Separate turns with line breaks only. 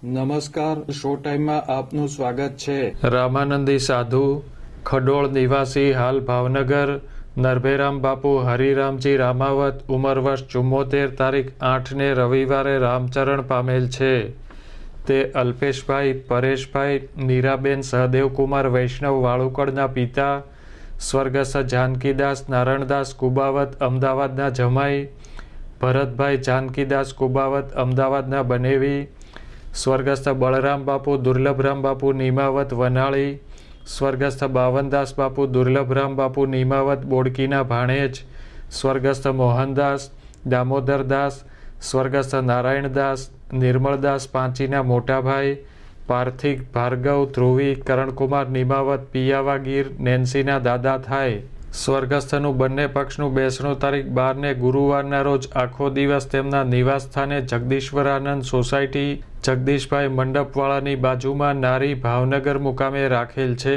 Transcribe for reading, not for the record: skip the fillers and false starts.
નમસ્કાર, શો ટાઈમમાં આપનું સ્વાગત છે।
રામાનંદી સાધુ, ખડોળ નિવાસી, હાલ ભાવનગર, નરભેરામ બાપુ હરિરામજી રામાવત, ઉંમર વર્ષ 74, તારીખ 8ને રવિવારે રામચરણ પામેલ છે। તે અલ્પેશભાઈ, પરેશભાઈ, નીરાબેન સહદેવકુમાર વૈષ્ણવ વાળુકડના પિતા, સ્વર્ગસ્થ જાનકીદાસ નારણદાસ કુબાવત અમદાવાદના જમાઈ, ભરતભાઈ જાનકીદાસ કુબાવત અમદાવાદના બનેવી, સ્વર્ગસ્થ બળરામ બાપુ દુર્લભરામ બાપુ નિમાવત વનાળી, સ્વર્ગસ્થ બાવનદાસ બાપુ દુર્લભરામ બાપુ નિમાવત બોડકીના ભાણેજ, સ્વર્ગસ્થ મોહનદાસ દામોદરદાસ, સ્વર્ગસ્થ નારાયણદાસ નિર્મળદાસ પાંચીના મોટાભાઈ, પાર્થિક ભાર્ગવ ધ્રુવી કરણકુમાર નિમાવત પિયાવાગીર નેન્સીના દાદા થાય। સ્વર્ગસ્થનું બંને પક્ષનું બેસણું તારીખ 12ને ગુરુવારના રોજ આખો દિવસ તેમના નિવાસ સ્થાને જગદીશ્વરાનંદ સોસાયટી, જગદીશભાઈ મંડપવાળાની બાજુમાં નારી ભાવનગર મુકામે રાખેલ છે।